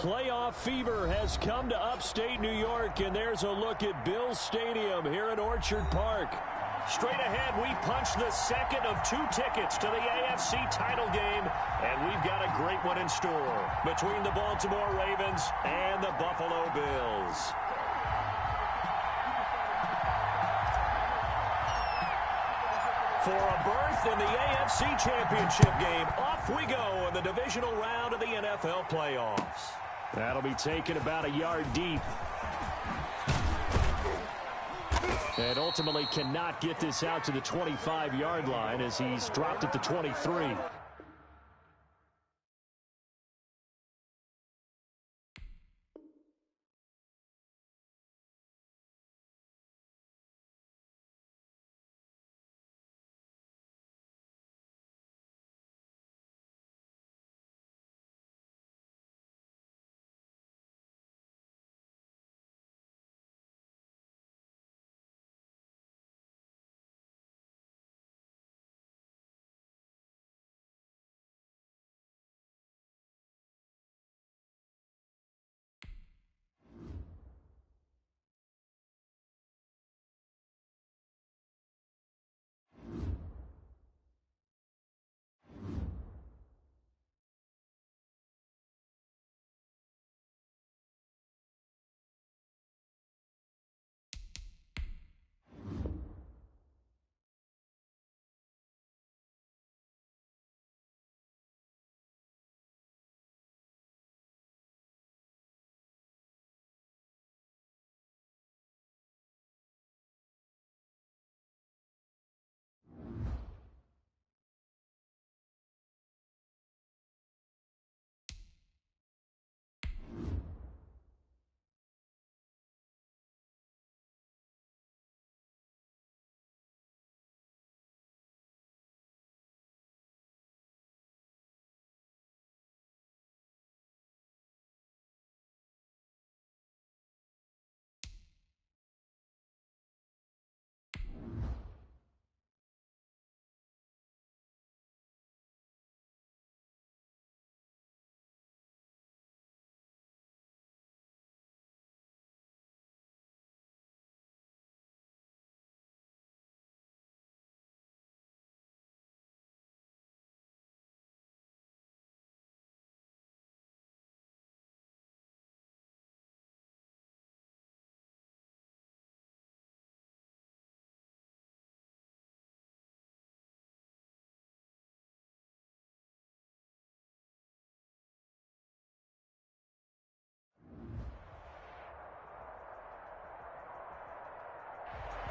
Playoff fever has come to upstate New York, and there's a look at Bills Stadium here at Orchard Park. Straight ahead, we punch the second of 2 tickets to the AFC title game, and we've got a great one in store between the Baltimore Ravens and the Buffalo Bills. For a berth in the AFC Championship game, off we go in the divisional round of the NFL playoffs. That'll be taken about a yard deep. And ultimately cannot get this out to the 25-yard line as he's dropped at the 23.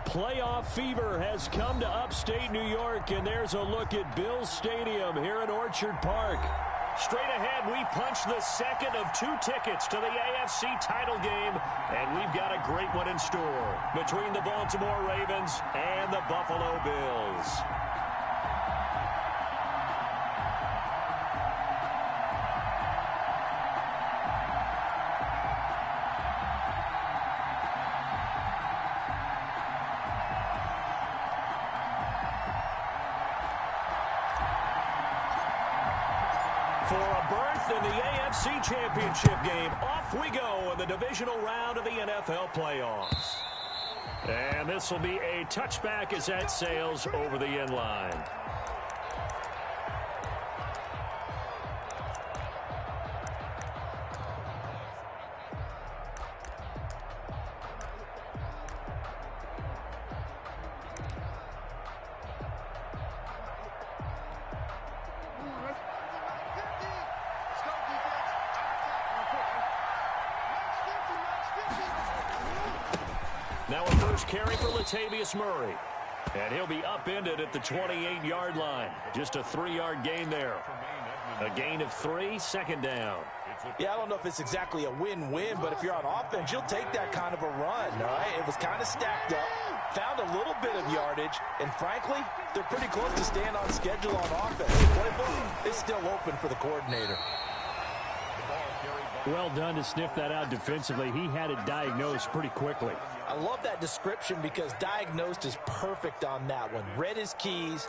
Playoff fever has come to upstate New York, and there's a look at Bills Stadium here at Orchard Park. Straight ahead, we punch the second of 2 tickets to the AFC title game, and we've got a great one in store between the Baltimore Ravens and the Buffalo Bills. For a berth in the AFC Championship game, off we go in the divisional round of the NFL playoffs. And this will be a touchback as that sails over the end line. Now a first carry for Latavius Murray. And he'll be upended at the 28-yard line. Just a 3-yard gain there. A gain of 3, second down. Yeah, I don't know if it's exactly a win-win, but if you're on offense, you'll take that kind of a run, all right? It was kind of stacked up, found a little bit of yardage, and frankly, they're pretty close to staying on schedule on offense. The playbook is still open for the coordinator. Well done to sniff that out defensively. He had it diagnosed pretty quickly. I love that description because diagnosed is perfect on that one. Read his keys,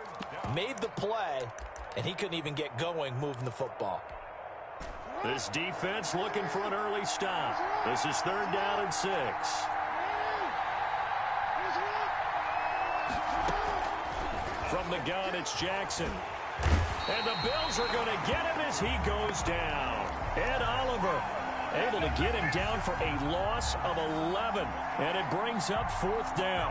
made the play, and he couldn't even get going moving the football. This defense looking for an early stop. This is 3rd down and 6. From the gun, it's Jackson. And the Bills are going to get him as he goes down. Ed Oliver able to get him down for a loss of 11. And it brings up 4th down.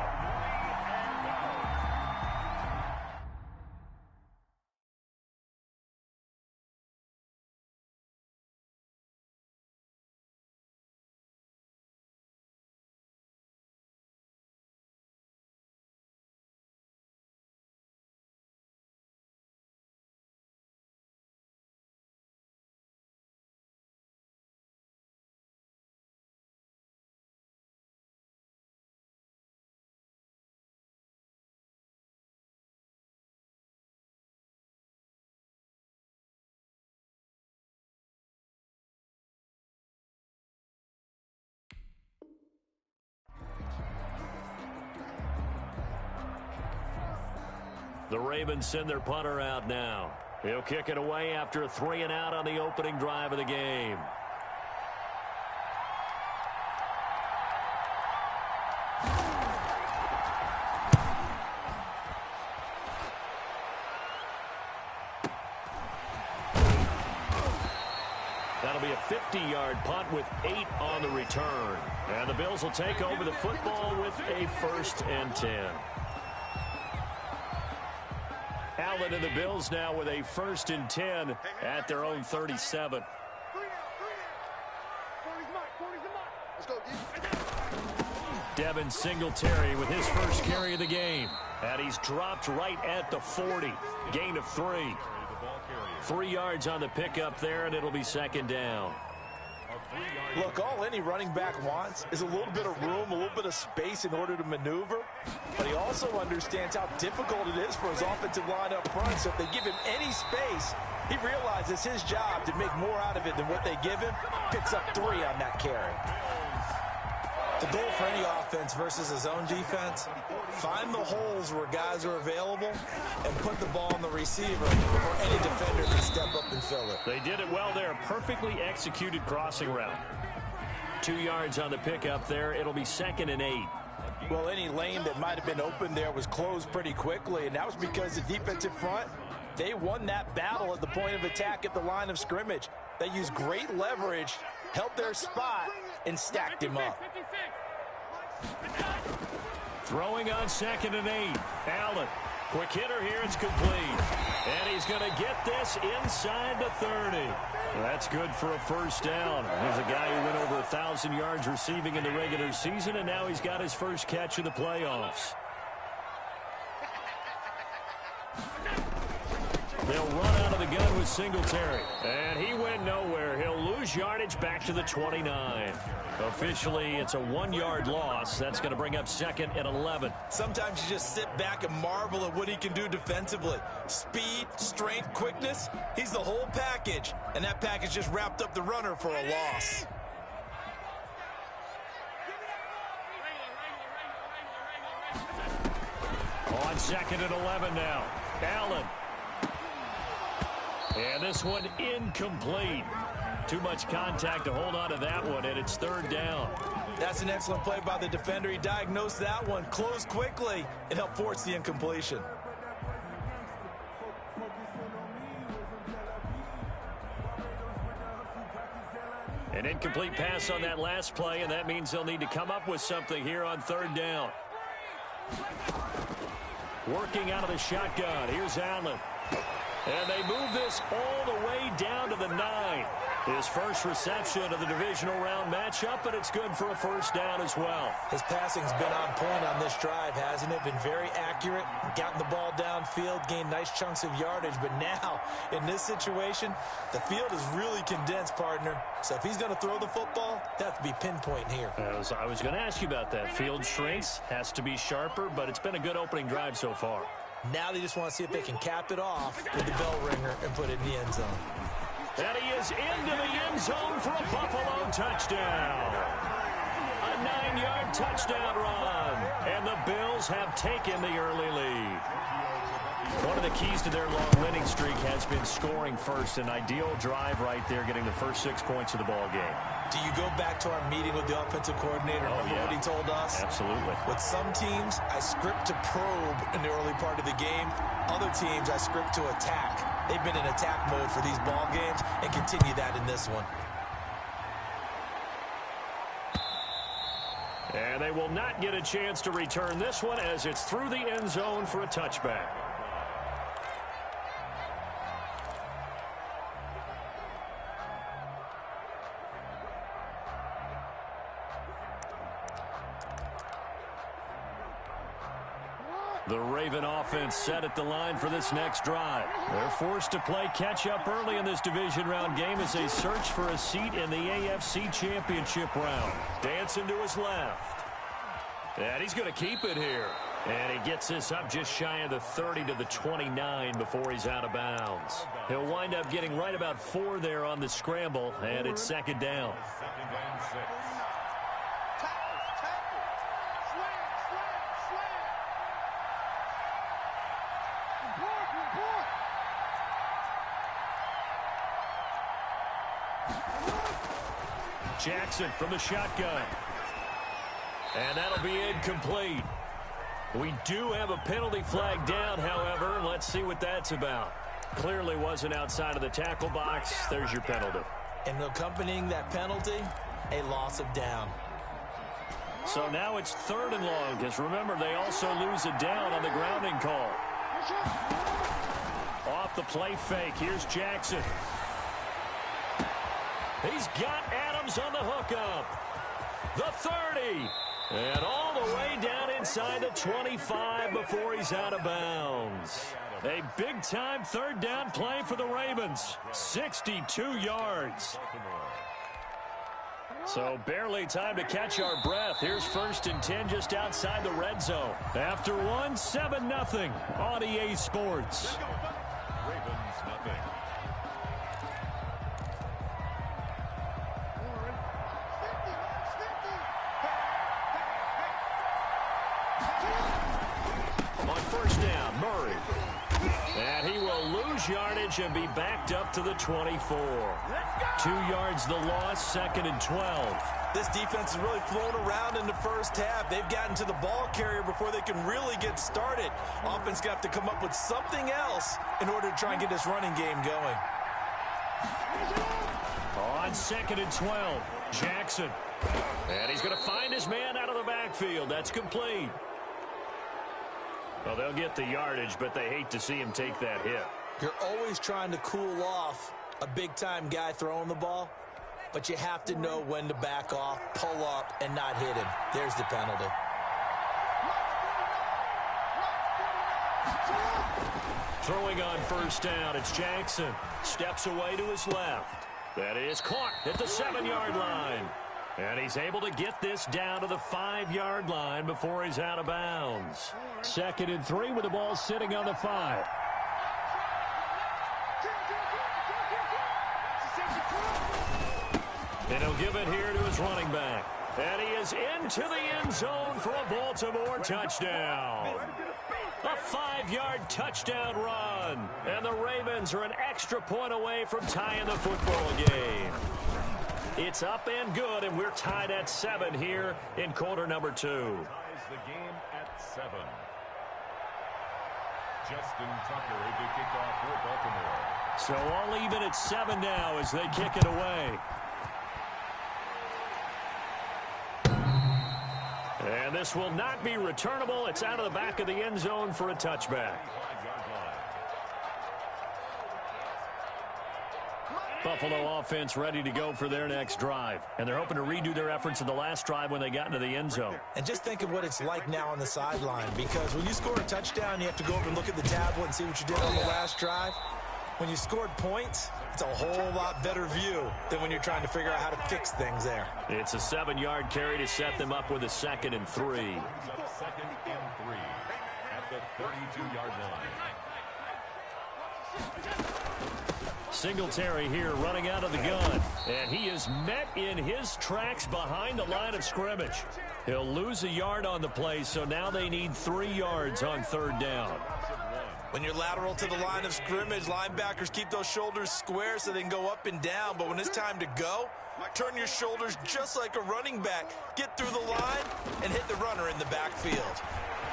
The Ravens send their punter out now. He'll kick it away after a 3-and-out on the opening drive of the game. That'll be a 50-yard punt with 8 on the return. And the Bills will take over the football with a 1st and 10. Allen and the Bills now with a 1st and 10 at their own 37. Devin Singletary with his first carry of the game. And he's dropped right at the 40. Gain of 3. 3 yards on the pickup there, and it'll be 2nd down. Look, all any running back wants is a little bit of room, a little bit of space in order to maneuver. But he also understands how difficult it is for his offensive line up front. So if they give him any space, he realizes his job to make more out of it than what they give him. Picks up 3 on that carry. The goal for any offense versus his own defense, find the holes where guys are available and put the ball on the receiver before any defender can step up and fill it. They did it well there. Perfectly executed crossing route. 2 yards on the pickup there. It'll be 2nd and 8. Well, any lane that might have been open there was closed pretty quickly, and that was because the defensive front, they won that battle at the point of attack at the line of scrimmage. They used great leverage, held their spot, and stacked him up. Throwing on 2nd and 8. Allen. Quick hitter here. It's complete. And he's going to get this inside the 30. That's good for a 1st down. There's a guy who went over 1,000 yards receiving in the regular season, and now he's got his first catch of the playoffs. They'll run out of the gun with Singletary. And he went nowhere. He'll lose yardage back to the 29. Officially, it's a 1-yard loss. That's going to bring up 2nd and 11. Sometimes you just sit back and marvel at what he can do defensively. Speed, strength, quickness. He's the whole package. And that package just wrapped up the runner for a loss. On 2nd and 11 now. Allen. And this one incomplete. Too much contact to hold on to that one, and it's 3rd down. That's an excellent play by the defender. He diagnosed that one, closed quickly, and helped force the incompletion. An incomplete pass on that last play, and that means they'll need to come up with something here on 3rd down. Working out of the shotgun. Here's Allen. And they move this all the way down to the 9. His first reception of the divisional round matchup, but it's good for a 1st down as well. His passing's been on point on this drive, hasn't it? Been very accurate, gotten the ball downfield, gained nice chunks of yardage. But now, in this situation, the field is really condensed, partner. So if he's going to throw the football, that has to be pinpoint here. I was going to ask you about that. Field shrinks, has to be sharper, but it's been a good opening drive so far. Now they just want to see if they can cap it off with the bell ringer and put it in the end zone. And he is into the end zone for a Buffalo touchdown. A 9-yard touchdown run. And the Bills have taken the early lead. One of the keys to their long winning streak has been scoring first. An ideal drive right there, getting the first 6 points of the ball game. Do you go back to our meeting with the offensive coordinator? Remember what he told us? Absolutely. With some teams, I script to probe in the early part of the game. Other teams, I script to attack. They've been in attack mode for these ball games and continue that in this one. And they will not get a chance to return this one as it's through the end zone for a touchback. The Raven offense set at the line for this next drive. They're forced to play catch-up early in this division round game as they search for a seat in the AFC Championship round. Dancing to his left. And he's going to keep it here. And he gets this up just shy of the 30 to the 29 before he's out of bounds. He'll wind up getting right about 4 there on the scramble, and it's second down. Jackson from the shotgun. And that'll be incomplete. We do have a penalty flag down, however. Let's see what that's about. Clearly wasn't outside of the tackle box. There's your penalty. And accompanying that penalty, a loss of down. So now it's 3rd and long, because remember, they also lose a down on the grounding call. Off the play fake, here's Jackson. He's got Adams on the hookup. The 30. And all the way down inside the 25 before he's out of bounds. A big-time 3rd down play for the Ravens. 62 yards. So barely time to catch our breath. Here's 1st and 10 just outside the red zone. After one, 7-0 on EA Sports. Ravens nothing. On 1st down, Murray. And he will lose yardage and be backed up to the 24. 2 yards the loss, 2nd and 12. This defense has really flown around in the first half. They've gotten to the ball carrier before they can really get started. Offense got to come up with something else in order to try and get this running game going. On 2nd and 12, Jackson. And he's going to find his man out of the backfield. That's complete. Well, they'll get the yardage, but they hate to see him take that hit. You're always trying to cool off a big-time guy throwing the ball, but you have to know when to back off, pull up, and not hit him. There's the penalty. Throwing on 1st down, it's Jackson. Steps away to his left. That is caught at the 7-yard line. And he's able to get this down to the 5-yard line before he's out of bounds. 2nd and 3 with the ball sitting on the 5. And he'll give it here to his running back. And he is into the end zone for a Baltimore touchdown. A 5-yard touchdown run. And the Ravens are an extra point away from tying the football game. It's up and good, and we're tied at 7 here in quarter number 2. Ties the game at 7. Justin Tucker to kick off for Baltimore. So all even at 7 now as they kick it away. And this will not be returnable. It's out of the back of the end zone for a touchback. Buffalo offense ready to go for their next drive. And they're hoping to redo their efforts in the last drive when they got into the end zone. And just think of what it's like now on the sideline, because when you score a touchdown, you have to go over and look at the tablet and see what you did on the last drive. When you scored points, it's a whole lot better view than when you're trying to figure out how to fix things there. It's a 7-yard carry to set them up with a 2nd and 3. 2nd and 3 at the 32-yard line. Singletary here running out of the gun. And he is met in his tracks behind the line of scrimmage. He'll lose a yard on the play, so now they need 3 yards on 3rd down. When you're lateral to the line of scrimmage, linebackers keep those shoulders square so they can go up and down. But when it's time to go, turn your shoulders just like a running back. Get through the line and hit the runner in the backfield.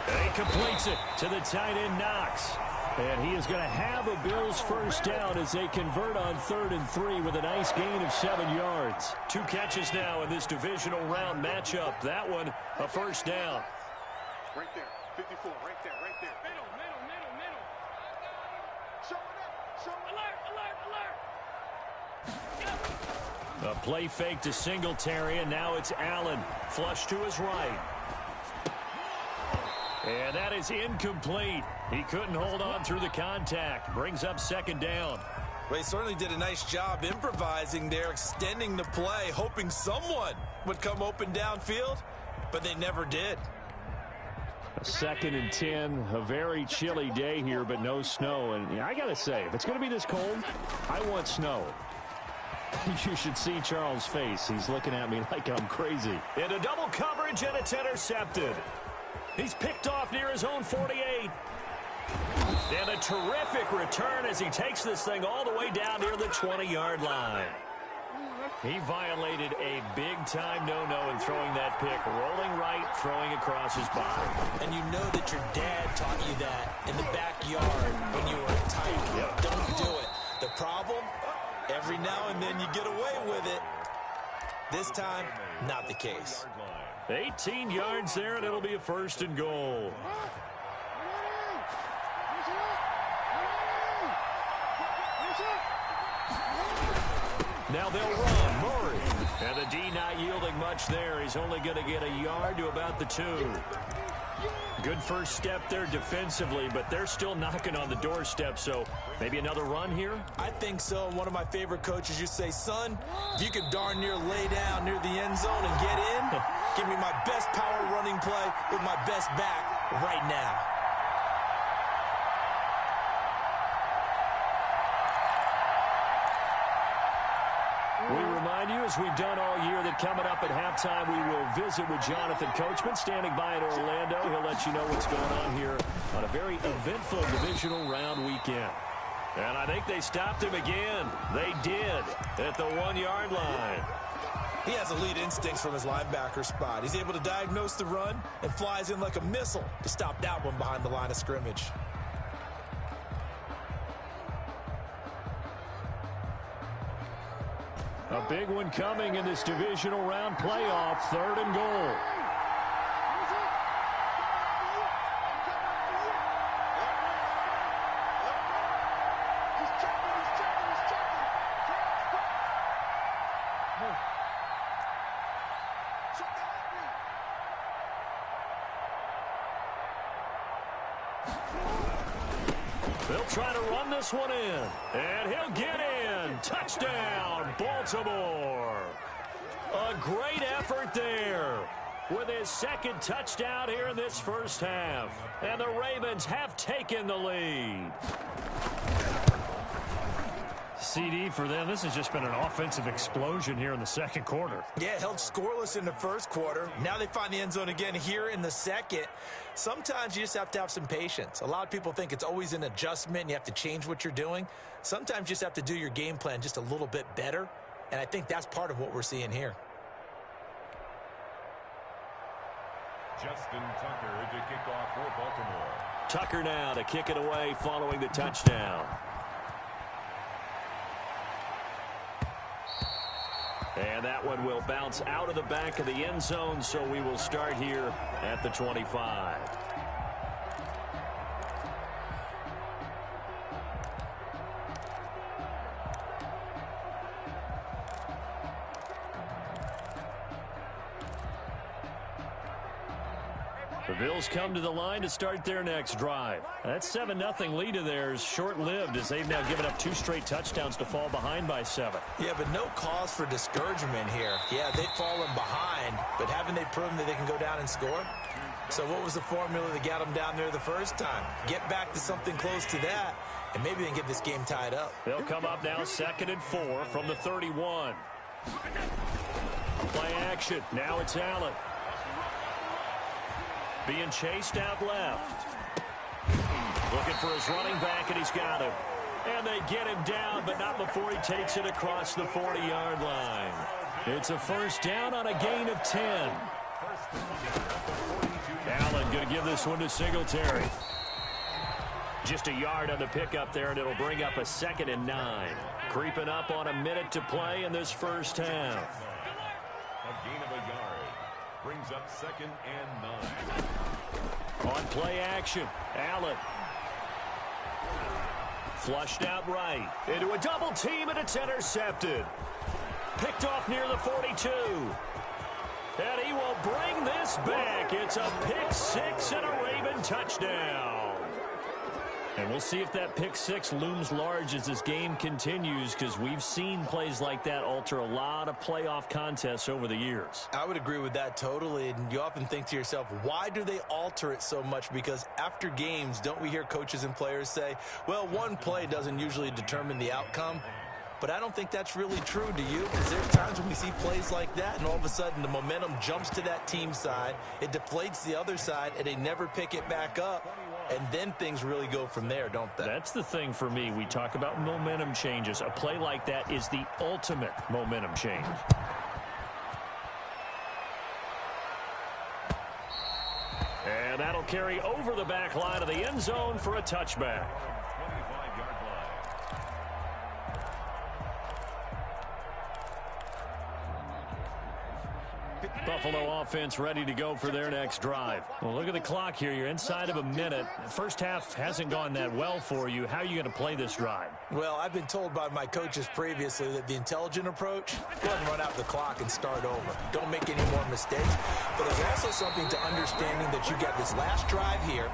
And he completes it to the tight end, Knox. And he is going to have a Bills first down as they convert on 3rd and 3 with a nice gain of 7 yards. 2 catches now in this divisional round matchup. That one, a first down. Right there, 54, right there, right there. Middle. Show it up, alert. A play fake to Singletary, and now it's Allen. Flush to his right. And that is incomplete. He couldn't hold on through the contact. Brings up 2nd down. Well, he certainly did a nice job improvising there, extending the play, hoping someone would come open downfield, but they never did. 2nd and 10, a very chilly day here, but no snow. And I got to say, if it's going to be this cold, I want snow. You should see Charles' face. He's looking at me like I'm crazy. Into double coverage, and it's intercepted. He's picked off near his own 48. And a terrific return as he takes this thing all the way down near the 20-yard line. He violated a big-time no-no in throwing that pick. Rolling right, throwing across his body. And you know that your dad taught you that in the backyard when you were a tyke. Yep. Don't do it. The problem, every now and then you get away with it. This time, not the case. 18 yards there, and it'll be a 1st and goal. Now they'll run. Murray. And the D not yielding much there. He's only going to get a yard to about the 2. Good first step there defensively, but they're still knocking on the doorstep, so maybe another run here? I think so. One of my favorite coaches used to say, son, if you could darn near lay down near the end zone and get in, give me my best power running play with my best back right now. We remind you, as we've done all year, that coming up at halftime, we will visit with Jonathan Coachman, standing by in Orlando. He'll let you know what's going on here on a very eventful divisional round weekend. And I think they stopped him again. They did at the 1-yard line. He has elite instincts from his linebacker spot. He's able to diagnose the run and flies in like a missile to stop that one behind the line of scrimmage. A big one coming in this divisional round playoff, 3rd and goal. They'll try to run this one in, and he'll get in. Touchdown, Baltimore. A great effort there with his 2nd touchdown here in this first half. And the Ravens have taken the lead. CD for them. This has just been an offensive explosion here in the 2nd quarter. Yeah, held scoreless in the 1st quarter. Now they find the end zone again here in the 2nd. Sometimes you just have to have some patience. A lot of people think it's always an adjustment and you have to change what you're doing. Sometimes you just have to do your game plan just a little bit better. And I think that's part of what we're seeing here. Justin Tucker to kick off for Baltimore. Tucker now to kick it away following the touchdown. And that one will bounce out of the back of the end zone, so we will start here at the 25. The Bills come to the line to start their next drive. That 7-0 lead of theirs short-lived as they've now given up 2 straight touchdowns to fall behind by 7. Yeah, but no cause for discouragement here. Yeah, they've fallen behind, but haven't they proven that they can go down and score? So what was the formula that got them down there the first time? Get back to something close to that, and maybe they can get this game tied up. They'll come up now 2nd and 4 from the 31. Play action. Now it's Allen. Being chased out left. Looking for his running back, and he's got him. And they get him down, but not before he takes it across the 40-yard line. It's a first down on a gain of 10. Allen going to give this one to Singletary. Just a yard on the pickup there, and it'll bring up a 2nd and 9. Creeping up on a minute to play in this first half. A gain of a yard brings up 2nd and 9. On play action, Allen. Flushed out right. Into a double team, and it's intercepted. Picked off near the 42. And he will bring this back. It's a pick 6 and a Raven touchdown. And we'll see if that pick 6 looms large as this game continues, because we've seen plays like that alter a lot of playoff contests over the years. I would agree with that totally. And you often think to yourself, why do they alter it so much? Because after games, don't we hear coaches and players say, well, one play doesn't usually determine the outcome? But I don't think that's really true, do you? Because there are times when we see plays like that, and all of a sudden the momentum jumps to that team side, it deflates the other side, and they never pick it back up. And then things really go from there, don't they? That's the thing for me. We talk about momentum changes. A play like that is the ultimate momentum change. And that'll carry over the back line of the end zone for a touchback. Buffalo offense ready to go for their next drive. Well, look at the clock here. You're inside of a minute. First half hasn't gone that well for you. How are you going to play this drive? Well, I've been told by my coaches previously that the intelligent approach, go ahead and run out the clock and start over. Don't make any more mistakes. But there's also something to understanding that you get this last drive here.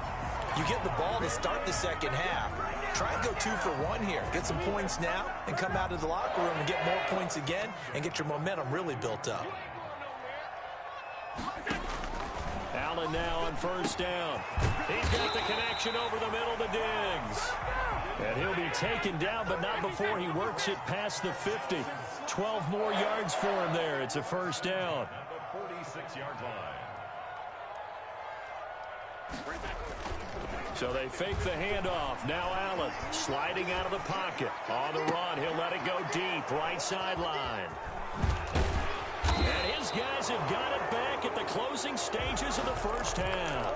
You get the ball to start the second half. Try and go 2 for 1 here. Get some points now and come out of the locker room and get more points again and get your momentum really built up. Allen now on first down. He's got the connection over the middle to Diggs. And he'll be taken down, but not before he works it past the 50. 12 more yards for him there. It's a first down. The 46-yard line. So they fake the handoff. Now Allen sliding out of the pocket. On the run, he'll let it go deep. Right sideline. And his guys have got it back at the closing stages of the first half.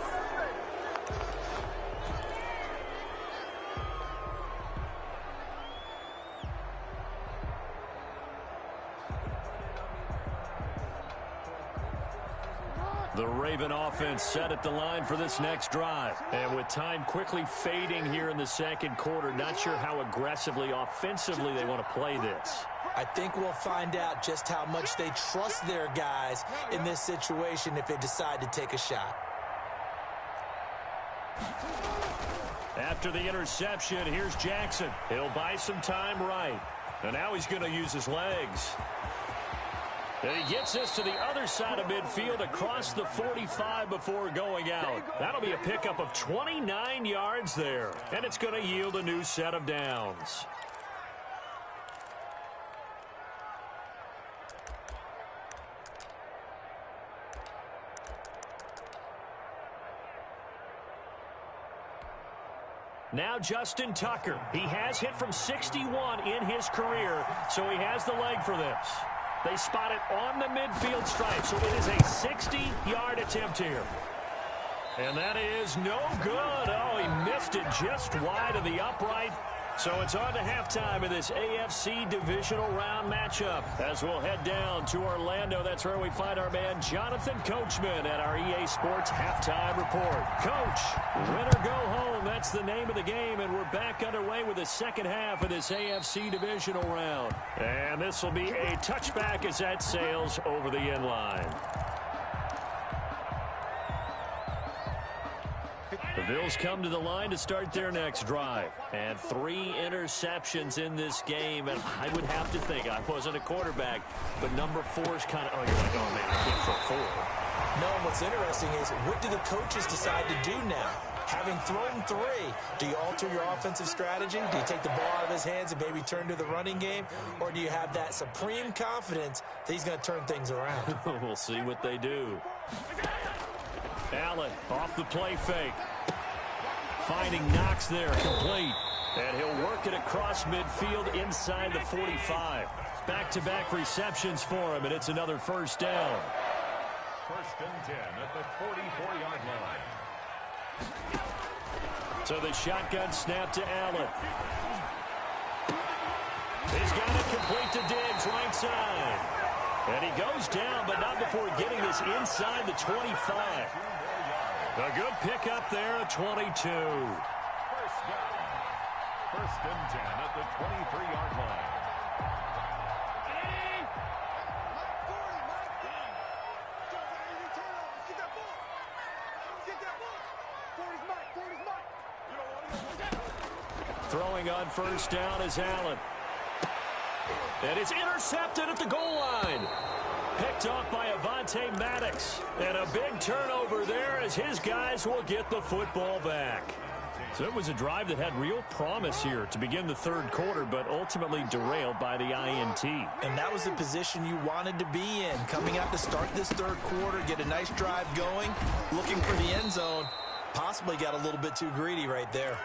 The Raven offense set at the line for this next drive. And with time quickly fading here in the second quarter, not sure how aggressively, offensively they want to play this. I think we'll find out just how much they trust their guys in this situation if they decide to take a shot. After the interception, here's Jackson. He'll buy some time right. And now he's going to use his legs. And he gets this to the other side of midfield across the 45 before going out. That'll be a pickup of 29 yards there. And it's going to yield a new set of downs. Now Justin Tucker. He has hit from 61 in his career, so he has the leg for this. They spot it on the midfield stripe, so it is a 60-yard attempt here. And that is no good. Oh, he missed it just wide of the upright. So it's on to halftime in this AFC divisional round matchup. As we'll head down to Orlando, that's where we find our man Jonathan Coachman at our EA Sports Halftime Report. Coach, win or go home, that's the name of the game, and we're back underway with the second half of this AFC divisional round. And this will be a touchback as that sails over the end line. The Bills come to the line to start their next drive. And 3 interceptions in this game. And I would have to think, I wasn't a quarterback, but number 4 is kind of, oh, you're like, oh, man, I can't throw 4. No, and what's interesting is, what do the coaches decide to do now? Having thrown 3, do you alter your offensive strategy? Do you take the ball out of his hands and maybe turn to the running game? Or do you have that supreme confidence that he's going to turn things around? We'll see what they do. Allen off the play fake. finding Knox there, complete. And he'll work it across midfield inside the 45. Back-to-back receptions for him, and it's another first down. First and 10 at the 44-yard line. So the shotgun snap to Allen. He's got it complete to Diggs, right side. And he goes down, but not before getting this inside the 25. A good pickup there at 22. First down. First and 10 at the 23-yard line. Throwing on first down is Allen. And it's intercepted at the goal line. Picked off by Avonte Maddox. And a big turnover there as his guys will get the football back. So it was a drive that had real promise here to begin the third quarter, but ultimately derailed by the INT. And that was the position you wanted to be in. Coming out to start this third quarter, get a nice drive going, looking for the end zone. Possibly got a little bit too greedy right there.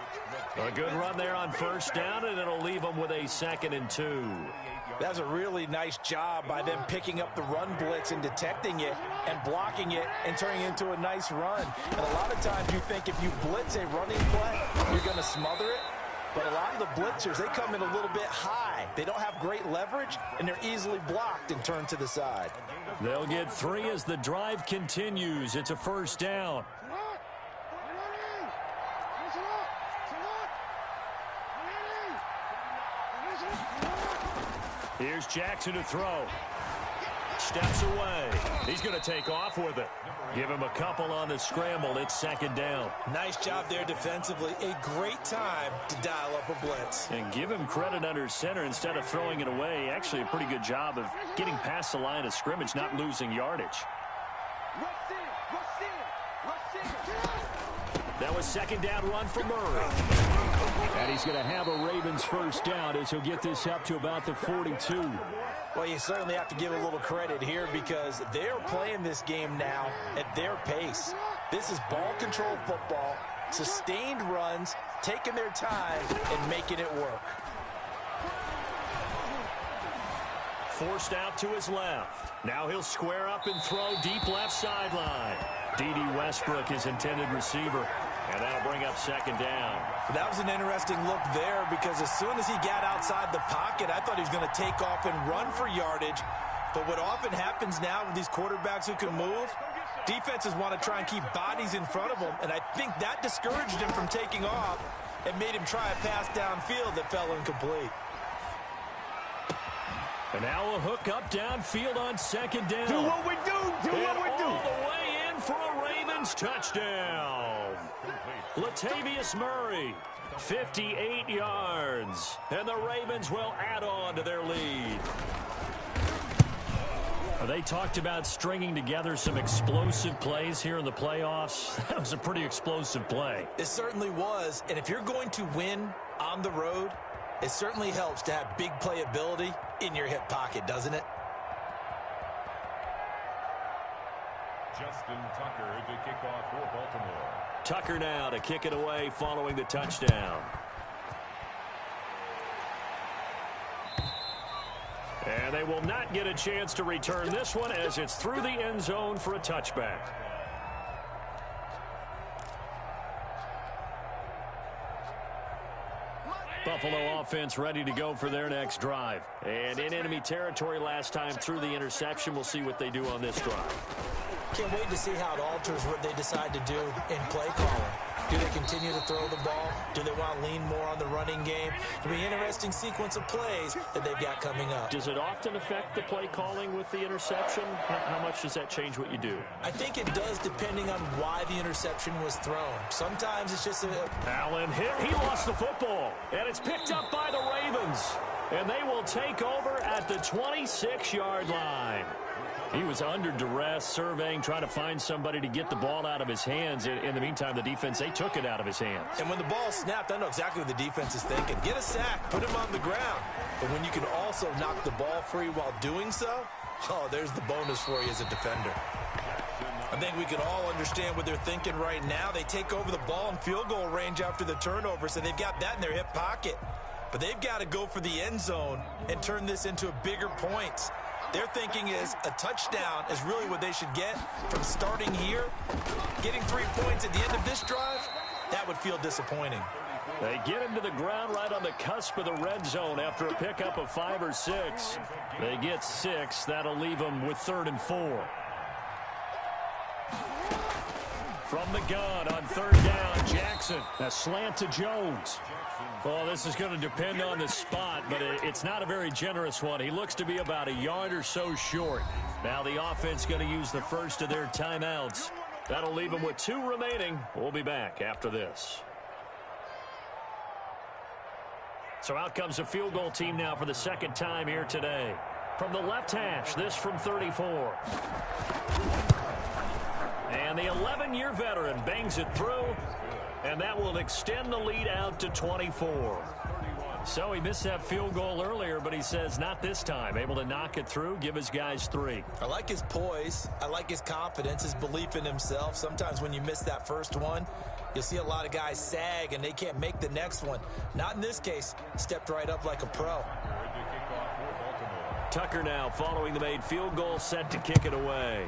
A good run there on first down, and it'll leave them with a 2nd and 2. That's a really nice job by them picking up the run blitz and detecting it and blocking it and turning it into a nice run. And a lot of times you think if you blitz a running play, you're going to smother it. But a lot of the blitzers, they come in a little bit high. They don't have great leverage, and they're easily blocked and turned to the side. They'll get 3 as the drive continues. It's a first down. Here's Jackson to throw. Steps away. He's going to take off with it. Give him a couple on the scramble. It's 2nd down. Nice job there defensively. A great time to dial up a blitz. And give him credit under center instead of throwing it away. Actually, a pretty good job of getting past the line of scrimmage, not losing yardage. That was 2nd down run for Murray. And he's going to have a Ravens first down as he'll get this up to about the 42. Well, you certainly have to give a little credit here because they're playing this game now at their pace. This is ball control football, sustained runs, taking their time and making it work. Forced out to his left. Now he'll square up and throw deep left sideline. D.D. Westbrook is intended receiver. And that'll bring up 2nd down. That was an interesting look there because as soon as he got outside the pocket, I thought he was going to take off and run for yardage. But what often happens now with these quarterbacks who can move, defenses want to try and keep bodies in front of them. And I think that discouraged him from taking off and made him try a pass downfield that fell incomplete. And now a hook up downfield on 2nd down. Do what we do. Do what we do. All the way in for a Ravens touchdown. Latavius Murray, 58 yards. And the Ravens will add on to their lead. They talked about stringing together some explosive plays here in the playoffs. That was a pretty explosive play. It certainly was. And if you're going to win on the road, it certainly helps to have big playability in your hip pocket, doesn't it? Justin Tucker to kick off for Baltimore. Tucker now to kick it away following the touchdown. And they will not get a chance to return this one as it's through the end zone for a touchback. Buffalo offense ready to go for their next drive. And in enemy territory last time through the interception. We'll see what they do on this drive. Can't wait to see how it alters what they decide to do in play calling. Do they continue to throw the ball? Do they want to lean more on the running game? It'll be an interesting sequence of plays that they've got coming up. Does it often affect the play calling with the interception? How much does that change what you do? I think it does depending on why the interception was thrown. Sometimes it's just a... Allen hit. He lost the football. And it's picked up by the Ravens. And they will take over at the 26-yard line. He was under duress, surveying, trying to find somebody to get the ball out of his hands. In the meantime, the defense, they took it out of his hands. And when the ball snapped, I know exactly what the defense is thinking. Get a sack, put him on the ground. But when you can also knock the ball free while doing so, oh, there's the bonus for you as a defender. I think we can all understand what they're thinking right now. They take over the ball in field goal range after the turnover, so they've got that in their hip pocket. But they've got to go for the end zone and turn this into bigger points. Their thinking is a touchdown is really what they should get from starting here. Getting 3 points at the end of this drive, that would feel disappointing. They get him to the ground right on the cusp of the red zone after a pickup of 5 or 6. They get 6. That'll leave them with 3rd and 4. From the gun on 3rd down, Jackson. A slant to Jones. Well, this is going to depend on the spot, but it's not a very generous one. He looks to be about a yard or so short. Now the offense going to use the first of their timeouts. That'll leave them with 2 remaining. We'll be back after this. So out comes a field goal team now for the second time here today. From the left hash, this from 34. And the 11-year veteran bangs it through, and that will extend the lead out to 24. So he missed that field goal earlier, but he says not this time. Able to knock it through, give his guys 3. I like his poise. I like his confidence, his belief in himself. Sometimes when you miss that first one, you'll see a lot of guys sag, and they can't make the next one. Not in this case. Stepped right up like a pro. Tucker now following the made field goal, set to kick it away.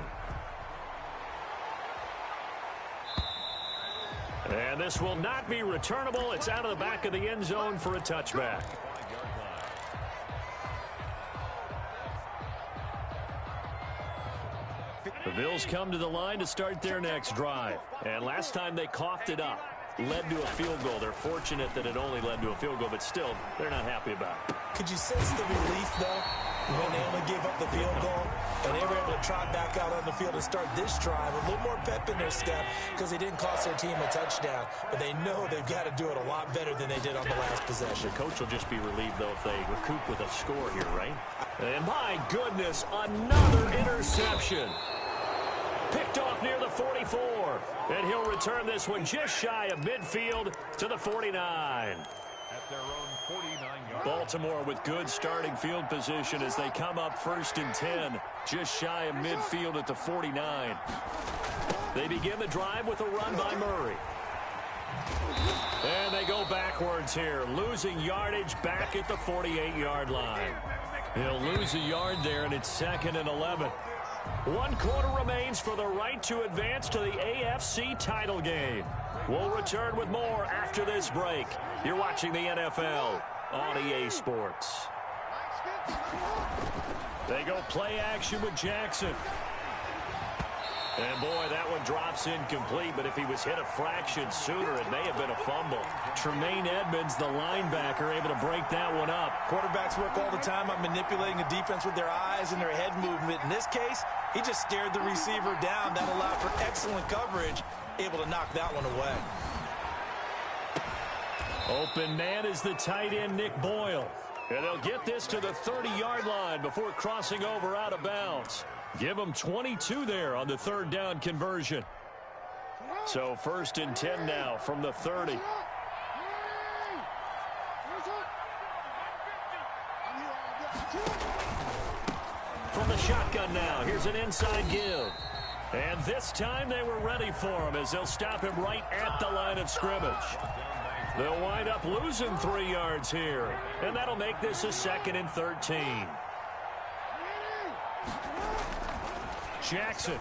And this will not be returnable. It's out of the back of the end zone for a touchback. The Bills come to the line to start their next drive. And last time they coughed it up, led to a field goal. They're fortunate that it only led to a field goal, but still, they're not happy about it. Could you sense the relief, though, when they only gave up the field goal and they were able to trot back out on the field and start this drive? A little more pep in their step because they didn't cost their team a touchdown, but they know they've got to do it a lot better than they did on the last possession. The coach will just be relieved, though, if they recoup with a score here, right? And my goodness, another interception. Picked off near the 44. And he'll return this one just shy of midfield to the 49. At their own 49-yard. Baltimore with good starting field position as they come up 1st and 10. Just shy of midfield at the 49. They begin the drive with a run by Murray. And they go backwards here, losing yardage back at the 48-yard line. He'll lose a yard there, and it's 2nd and 11. 1 quarter remains for the right to advance to the AFC title game. We'll return with more after this break. You're watching the NFL on EA Sports. They go play action with Jackson. And boy, that one drops incomplete, but if he was hit a fraction sooner, it may have been a fumble. Tremaine Edmonds, the linebacker, able to break that one up. Quarterbacks work all the time on manipulating the defense with their eyes and their head movement. In this case, he just stared the receiver down. That allowed for excellent coverage, able to knock that one away. Open man is the tight end, Nick Boyle. And they'll get this to the 30-yard line before crossing over out of bounds. Give them 22 there on the 3rd down conversion. So 1st and 10 now from the 30. From the shotgun now, here's an inside give. And this time they were ready for him as they'll stop him right at the line of scrimmage. They'll wind up losing 3 yards here. And that'll make this a 2nd and 13. Jackson.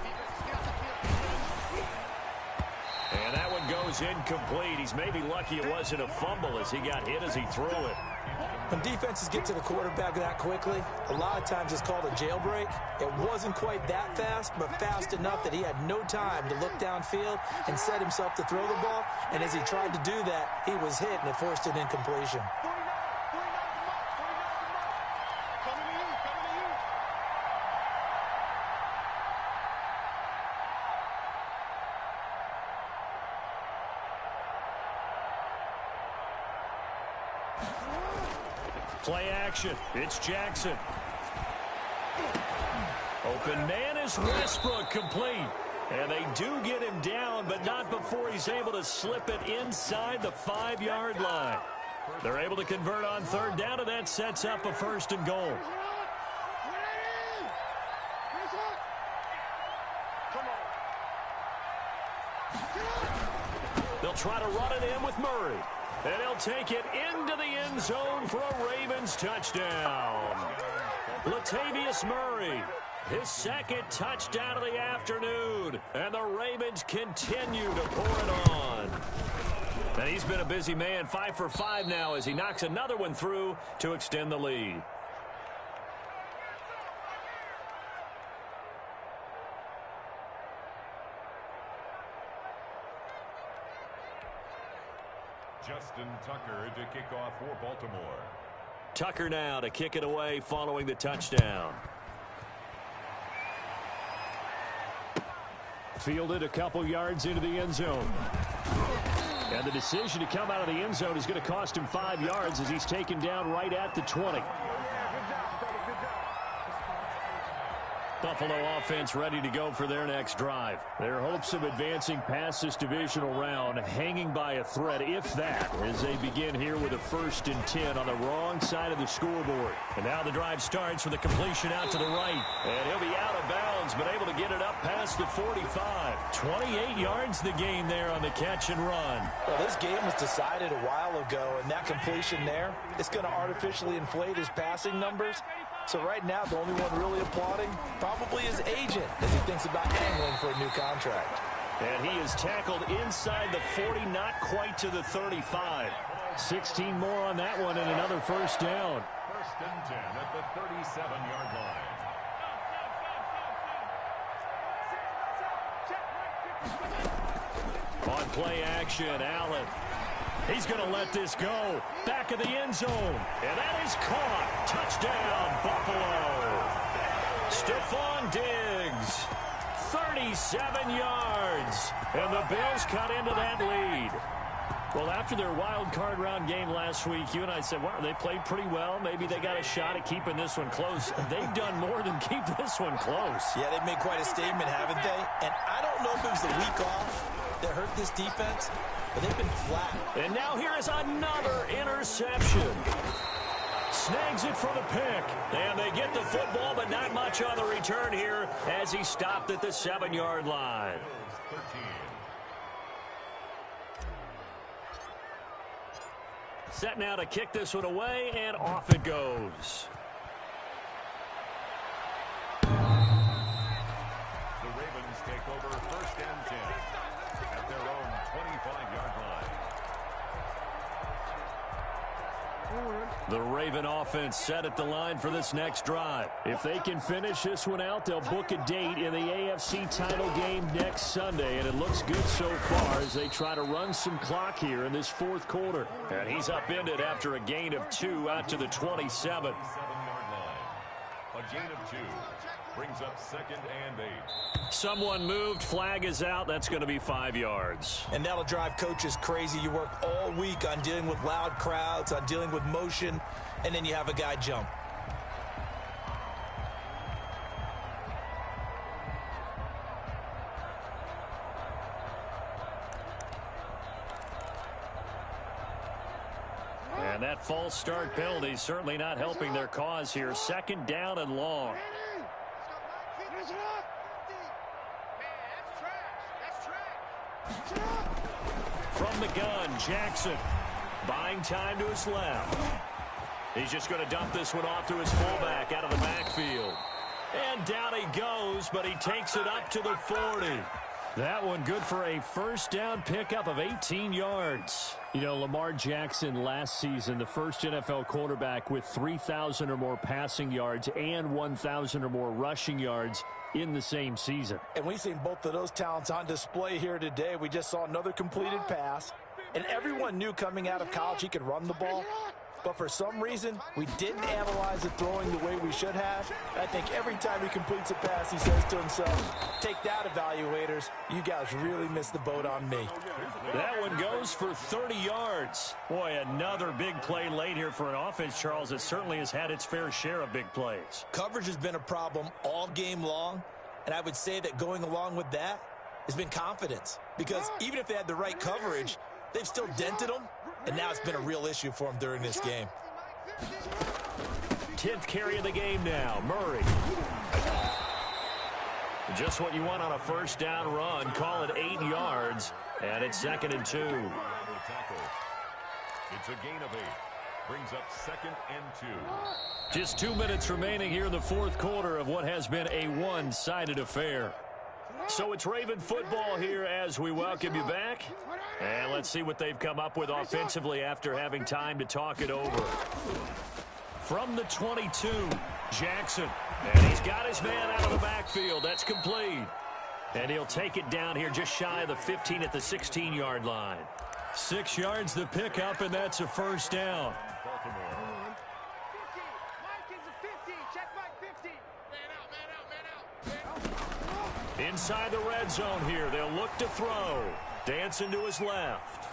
And that one goes incomplete. He's maybe lucky it wasn't a fumble as he got hit as he threw it. When defenses get to the quarterback that quickly, a lot of times it's called a jailbreak. It wasn't quite that fast, but fast enough that he had no time to look downfield and set himself to throw the ball. And as he tried to do that, he was hit and it forced an incompletion. Play action. It's Jackson. Open man is Westbrook, complete. And they do get him down, but not before he's able to slip it inside the 5-yard line. They're able to convert on 3rd down, and that sets up a 1st and goal. They'll try to run it in with Murray. And he'll take it into the end zone for a Ravens touchdown. Latavius Murray, his second touchdown of the afternoon. And the Ravens continue to pour it on. And he's been a busy man, 5 for 5 now as he knocks another one through to extend the lead. Justin Tucker to kick off for Baltimore. Tucker now to kick it away following the touchdown. Fielded a couple yards into the end zone. And the decision to come out of the end zone is going to cost him 5 yards as he's taken down right at the 20. Buffalo offense ready to go for their next drive. Their hopes of advancing past this divisional round hanging by a thread, if that, as they begin here with a 1st and 10 on the wrong side of the scoreboard. And now the drive starts with a completion out to the right. And he'll be out of bounds, but able to get it up past the 45. 28 yards the gain there on the catch and run. Well, this game was decided a while ago, and that completion there is going to artificially inflate his passing numbers. So right now, the only one really applauding probably his agent as he thinks about angling for a new contract. And he is tackled inside the 40, not quite to the 35. 16 more on that one and another first down. 1st and 10 at the 37-yard line. On play action, Allen. He's going to let this go. Back of the end zone. And that is caught. Touchdown, Buffalo. Stephon Diggs. 37 yards. And the Bills cut into that lead. Well, after their wild card round game last week, you and I said, wow, they played pretty well. Maybe they got a shot at keeping this one close. They've done more than keep this one close. Yeah, they've made quite a statement, haven't they? And I don't know if it was the week off that hurt this defense, but they've been flat. And now here is another interception. Snags it for the pick. And they get the football, but not much on the return here as he stopped at the 7-yard line. 13. Set now to kick this one away, and off it goes. The Ravens take over 1st and 10 at their own 25-yard line. The Raven offense set at the line for this next drive. If they can finish this one out, they'll book a date in the AFC title game next Sunday, and it looks good so far as they try to run some clock here in this 4th quarter. And he's upended after a gain of 2 out to the 27. 7-yard line. A gain of 2 brings up 2nd and 8. Someone moved. Flag is out. That's going to be 5 yards. And that'll drive coaches crazy. You work all week on dealing with loud crowds, on dealing with motion, and then you have a guy jump. And that false start penalty certainly not helping their cause here. 2nd down and long. From the gun, Jackson buying time to his left. He's just going to dump this one off to his fullback out of the backfield. And down he goes, but he takes it up to the 40. That one good for a 1st down pickup of 18 yards. You know, Lamar Jackson last season, the first NFL quarterback with 3,000 or more passing yards and 1,000 or more rushing yards in the same season. And we've seen both of those talents on display here today. We just saw another completed pass. And everyone knew coming out of college he could run the ball. But for some reason, we didn't analyze the throwing the way we should have. I think every time he completes a pass, he says to himself, take that, evaluators. You guys really missed the boat on me. That one goes for 30 yards. Boy, another big play late here for an offense, Charles, that certainly has had its fair share of big plays. Coverage has been a problem all game long, and I would say that going along with that has been confidence. Because even if they had the right coverage, they've still dented them, and now it's been a real issue for them during this game. 10th carry of the game now, Murray. Just what you want on a first down run. Call it 8 yards, and it's 2nd and 2. It's a gain of 8. Brings up 2nd and 2. Just 2 minutes remaining here in the fourth quarter of what has been a one-sided affair. So it's Raven football here as we welcome you back. And let's see what they've come up with offensively after having time to talk it over. From the 22, Jackson. And he's got his man out of the backfield. That's complete. And he'll take it down here just shy of the 15 at the 16-yard line. 6 yards the pickup, and that's a first down. Inside the red zone here. They'll look to throw. Dancing to his left.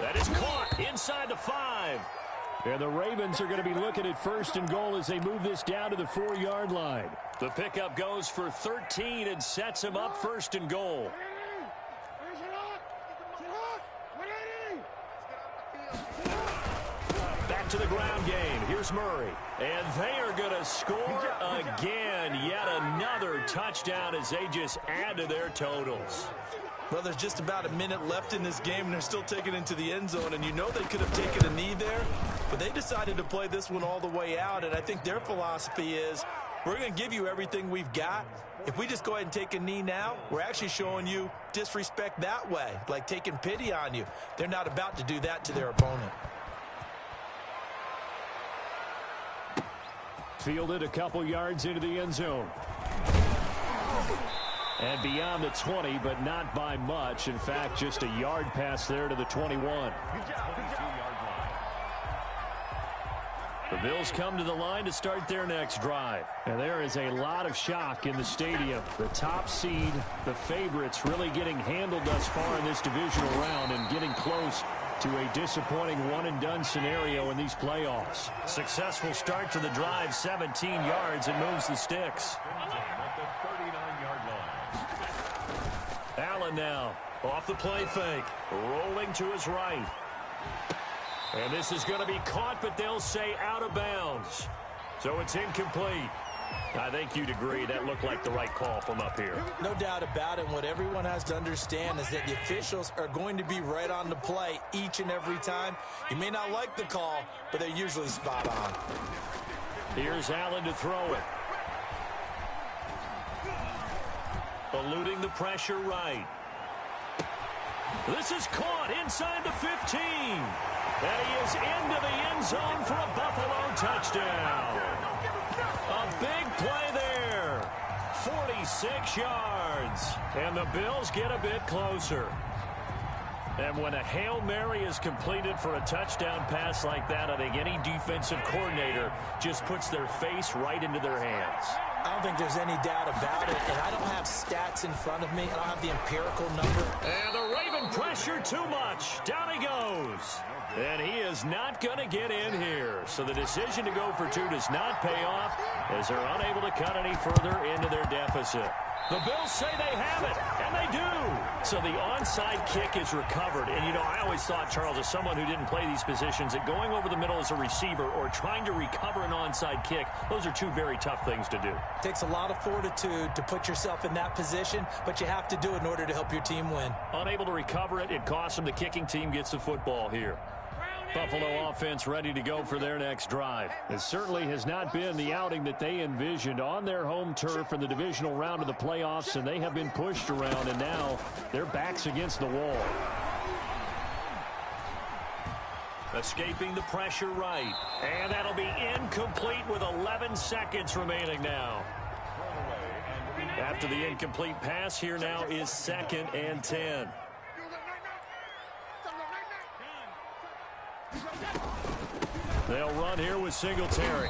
That is caught inside the 5. And the Ravens are going to be looking at 1st and goal as they move this down to the 4-yard line. The pickup goes for 13 and sets him up 1st and goal. Back to the ground game. Here's Murray. And they are going to score again. Yet another touchdown as they just add to their totals. Well, there's just about a minute left in this game, and they're still taking it into the end zone. And you know they could have taken a knee there, but they decided to play this one all the way out. And I think their philosophy is, we're going to give you everything we've got. If we just go ahead and take a knee now, we're actually showing you disrespect that way, like taking pity on you. They're not about to do that to their opponent. Fielded a couple yards into the end zone. And beyond the 20, but not by much. In fact, just a yard pass there to the 21. The Bills come to the line to start their next drive. And there is a lot of shock in the stadium. The top seed, the favorites, really getting handled thus far in this divisional round and getting close to a disappointing one-and-done scenario in these playoffs. Successful start to the drive, 17 yards, and moves the sticks. Allen now off the play fake, rolling to his right. And this is going to be caught, but they'll say out of bounds. So it's incomplete. I think you'd agree that looked like the right call from up here. No doubt about it. What everyone has to understand is that the officials are going to be right on the play each and every time. You may not like the call, but they're usually spot on. Here's Allen to throw it. Eluding the pressure right. This is caught inside the 15. And he is into the end zone for a Buffalo touchdown. A big play there. 46 yards. And the Bills get a bit closer. And when a Hail Mary is completed for a touchdown pass like that, I think any defensive coordinator just puts their face right into their hands. I don't think there's any doubt about it, and I don't have stats in front of me. I don't have the empirical number. And the Raven pressure too much. Down he goes. And he is not going to get in here. So the decision to go for two does not pay off as they're unable to cut any further into their deficit. The Bills say they have it, and they do. So the onside kick is recovered. And, you know, I always thought, Charles, as someone who didn't play these positions, that going over the middle as a receiver or trying to recover an onside kick, those are two very tough things to do. It takes a lot of fortitude to put yourself in that position, but you have to do it in order to help your team win. Unable to recover it, it costs them. The kicking team gets the football here. Buffalo offense ready to go for their next drive. It certainly has not been the outing that they envisioned on their home turf in the divisional round of the playoffs, and they have been pushed around, and now their backs against the wall. Escaping the pressure right, and that'll be incomplete with 11 seconds remaining now. After the incomplete pass, here now is 2nd and 10. They'll run here with Singletary.